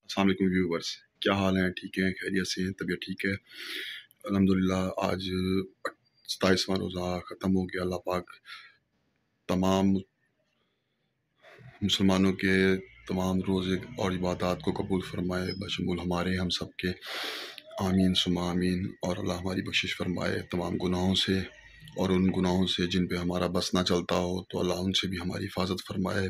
السلام علیکم ویورز، کیا حال ہیں؟ ٹھیک ہیں؟ خیریت سے ہیں؟ طبیعت ٹھیک ہے؟ الحمدللہ آج 27واں روزہ ختم ہو گیا۔ اللہ پاک تمام مسلمانوں کے تمام روزے اور عبادات کو قبول فرمائے، بشمول ہمارے ہم سب کے، آمین ثم آمین۔ اور اللہ ہماری بخشش فرمائے تمام گناہوں سے، اور ان گناہوں سے جن پہ ہمارا بس نہ چلتا ہو تو اللہ ان سے بھی ہماری حفاظت فرمائے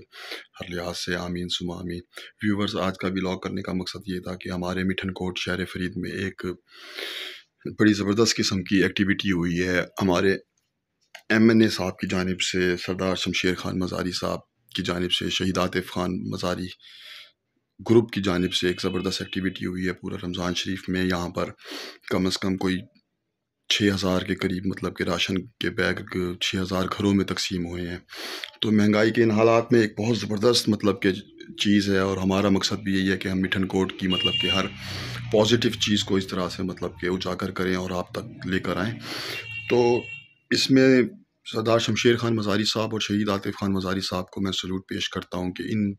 ہر لحاظ سے، آمین ثم آمین۔ ویورز، آج کا ولاگ کرنے کا مقصد یہ تھا کہ ہمارے میٹھن کوٹ شہر فرید میں ایک بڑی زبردست قسم کی ایکٹیویٹی ہوئی ہے۔ ہمارے ایم این اے صاحب کی جانب سے، سردار شمشیر خان مزاری صاحب کی جانب سے، شہید عاطف خان مزاری گروپ کی جانب سے ایک زبردست ایکٹیویٹی ہوئی ہے پورا رمضان شریف میں۔ یہاں پر کم از کم کوئی 6000 کے قریب مطلب کہ راشن کے بیگ 6000 گھروں میں تقسیم ہوئے ہیں۔ تو مہنگائی کے ان حالات میں ایک بہت زبردست مطلب کہ چیز ہے، اور ہمارا مقصد بھی یہی ہے کہ ہم میٹھن کوٹ کی مطلب کہ ہر پازیٹیو چیز کو اس طرح سے مطلب کہ اجاگر کریں اور آپ تک لے کر آئیں۔ تو اس میں سردار شمشیر خان مزاری صاحب اور شہید عاطف خان مزاری صاحب کو میں سلوٹ پیش کرتا ہوں کہ ان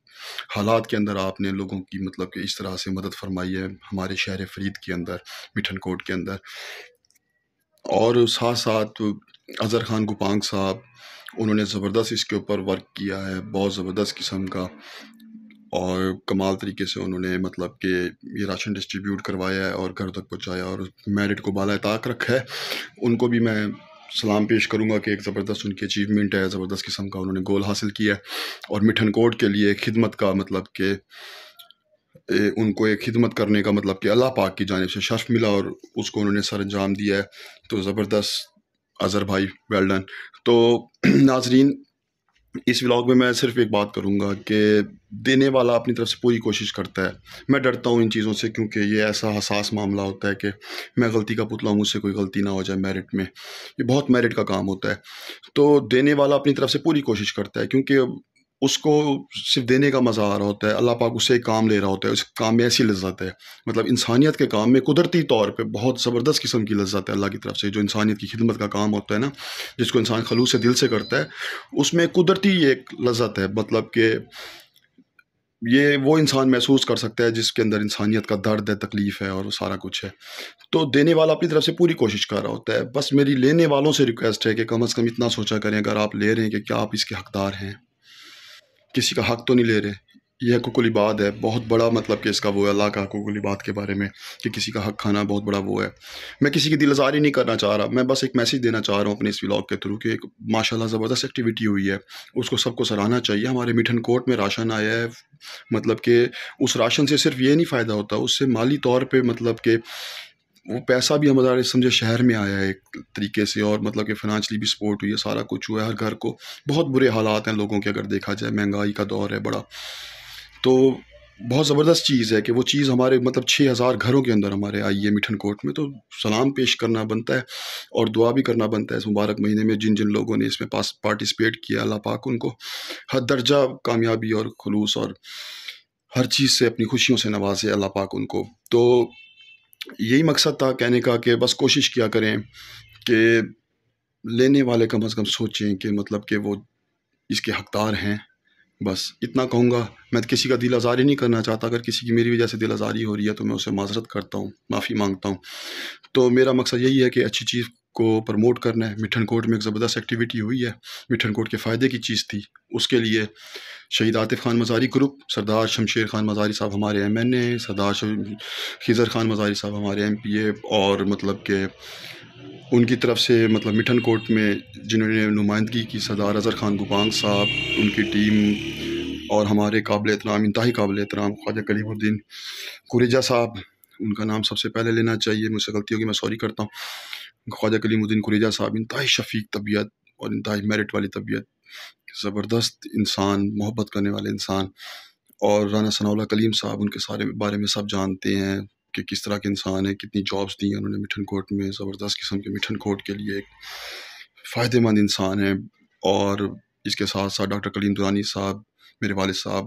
حالات کے اندر آپ نے لوگوں کی مطلب کہ اس طرح سے مدد فرمائی ہے ہمارے شہر فرید کے اندر، میٹھن کوٹ کے اندر۔ اور ساتھ ساتھ اظہر خان گوپانگ صاحب، انہوں نے زبردست اس کے اوپر ورک کیا ہے، بہت زبردست قسم کا، اور کمال طریقے سے انہوں نے مطلب کہ یہ راشن ڈسٹریبیوٹ کروایا ہے اور گھر تک پہنچایا، اور میرٹ کو بالائے طاق رکھا ہے۔ ان کو بھی میں سلام پیش کروں گا کہ ایک زبردست ان کی اچیومنٹ ہے، زبردست قسم کا انہوں نے گول حاصل کیا ہے، اور میٹھن کوٹ کے لیے خدمت کا مطلب کہ ان کو ایک خدمت کرنے کا مطلب کہ اللہ پاک کی جانب سے شرف ملا، اور اس کو انہوں نے سر انجام دیا ہے۔ تو زبردست اظہر بھائی، ویل ڈن۔ تو ناظرین، اس ولاگ میں میں صرف ایک بات کروں گا کہ دینے والا اپنی طرف سے پوری کوشش کرتا ہے۔ میں ڈرتا ہوں ان چیزوں سے، کیونکہ یہ ایسا حساس معاملہ ہوتا ہے کہ میں غلطی کا پتلا ہوں، مجھ سے کوئی غلطی نہ ہو جائے میرٹ میں، یہ بہت میرٹ کا کام ہوتا ہے۔ تو دینے والا اپنی طرف سے پوری کوشش کرتا ہے، کیونکہ اس کو صرف دینے کا مزہ آ رہا ہوتا ہے، اللہ پاک اس سے ایک کام لے رہا ہوتا ہے، اس کام میں ایسی لذت ہے، مطلب انسانیت کے کام میں قدرتی طور پہ بہت زبردست قسم کی لذت ہے اللہ کی طرف سے۔ جو انسانیت کی خدمت کا کام ہوتا ہے نا، جس کو انسان خلوص سے دل سے کرتا ہے، اس میں قدرتی ایک لذت ہے، مطلب کہ یہ وہ انسان محسوس کر سکتا ہے جس کے اندر انسانیت کا درد ہے، تکلیف ہے، اور وہ سارا کچھ ہے۔ تو دینے والا اپنی طرف سے پوری کوشش کر رہا ہوتا ہے۔ بس میری لینے والوں سے ریکویسٹ ہے کہ کم از کم اتنا سوچا کریں، اگر آپ لے رہے ہیں کہ کیا آپ اس کے حقدار ہیں، کسی کا حق تو نہیں لے رہے۔ یہ حقوق العباد ہے، بہت بڑا مطلب کہ اس کا وہ ہے، اللہ کا حقوق العباد کے بارے میں کہ کسی کا حق کھانا بہت بڑا وہ ہے۔ میں کسی کی دل آزاری نہیں کرنا چاہ رہا، میں بس ایک میسیج دینا چاہ رہا ہوں اپنے اس ولاگ کے تھرو کہ ایک ماشاءاللہ زبردست ایکٹیویٹی ہوئی ہے، اس کو سب کو سراہنا چاہیے۔ ہمارے میٹھن کوٹ میں راشن آیا ہے، مطلب کہ اس راشن سے صرف یہ نہیں فائدہ ہوتا، اس سے مالی طور پہ مطلب کہ وہ پیسہ بھی ہمارے سمجھے شہر میں آیا ہے ایک طریقے سے، اور مطلب کہ فنانشلی بھی سپورٹ ہوئی ہے، سارا کچھ ہوا ہے۔ ہر گھر کو بہت برے حالات ہیں لوگوں کے، اگر دیکھا جائے مہنگائی کا دور ہے بڑا، تو بہت زبردست چیز ہے کہ وہ چیز ہمارے مطلب 6000 گھروں کے اندر ہمارے آئی ہے میٹھن کوٹ میں۔ تو سلام پیش کرنا بنتا ہے اور دعا بھی کرنا بنتا ہے اس مبارک مہینے میں جن جن لوگوں نے اس میں پارٹیسپیٹ کیا، اللہ پاک ان کو ہر درجہ کامیابی اور خلوص اور ہر چیز سے اپنی خوشیوں سے نوازے اللہ پاک ان کو۔ تو یہی مقصد تھا کہنے کا کہ بس کوشش کیا کریں کہ لینے والے کم از کم سوچیں کہ مطلب کہ وہ اس کے حقدار ہیں۔ بس اتنا کہوں گا، میں کسی کا دل آزاری نہیں کرنا چاہتا، اگر کسی کی میری وجہ سے دل آزاری ہو رہی ہے تو میں اسے معذرت کرتا ہوں، معافی مانگتا ہوں۔ تو میرا مقصد یہی ہے کہ اچھی چیز کو پروموٹ کرنا ہے۔ میٹھن کوٹ میں ایک زبردست ایکٹیویٹی ہوئی ہے، میٹھن کوٹ کے فائدے کی چیز تھی، اس کے لیے شہید عاطف خان مزاری گروپ، سردار شمشیر خان مزاری صاحب ہمارے ایم این اے، سردار خضر خان مزاری صاحب ہمارے ایم پی اے، اور مطلب کہ ان کی طرف سے مطلب میٹھن کوٹ میں جنہوں نے نمائندگی کی، سردار اظہر خان گوپانگ صاحب، ان کی ٹیم، اور ہمارے قابل احترام، انتہائی قابل احترام خواجہ کلیم الدین کوریجا صاحب، ان کا نام سب سے پہلے لینا چاہیے، مجھ سے غلطی ہوگی میں سوری کرتا ہوں۔ خواجہ کلیم الدین کوریجا صاحب انتہائی شفیق طبیعت اور انتہائی میرٹ والی طبیعت، زبردست انسان، محبت کرنے والے انسان، اور رانا ثناء اللہ کلیم صاحب، ان کے سارے بارے میں سب جانتے ہیں کہ کس طرح کے انسان ہیں، کتنی جابس دی ہیں انہوں نے میٹھن کوٹ میں، زبردست قسم کے میٹھن کوٹ کے لیے ایک فائدہ مند انسان ہیں۔ اور اس کے ساتھ ساتھ ڈاکٹر کلیم دورانی صاحب، میرے والد صاحب،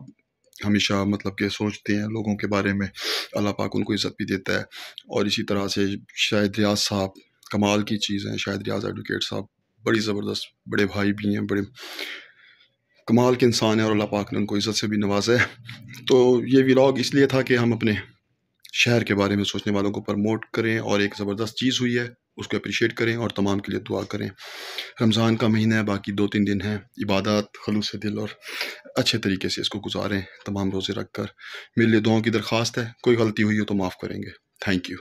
ہمیشہ مطلب کہ سوچتے ہیں لوگوں کے بارے میں، اللہ پاک ان کو عزت بھی دیتا ہے۔ اور اسی طرح سے شاہد ریاض صاحب، کمال کی چیز ہیں، شاہد ریاض ایڈوکیٹ صاحب بڑی زبردست، بڑے بھائی بھی ہیں، بڑے کمال کے انسان ہیں اور اللہ پاک نے ان کو عزت سے بھی نوازا ہے. تو یہ ولاگ اس لیے تھا کہ ہم اپنے شہر کے بارے میں سوچنے والوں کو پروموٹ کریں، اور ایک زبردست چیز ہوئی ہے اس کو اپریشیٹ کریں، اور تمام کے لیے دعا کریں. رمضان کا مہینہ ہے، باقی 2-3 دن ہیں، عبادات خلوص دل اور اچھے طریقے سے اس کو گزاریں، تمام روزے رکھ کر. میرے لیے دعاؤں کی درخواست ہے، کوئی غلطی ہوئی ہو تو معاف کریں گے. Thank you.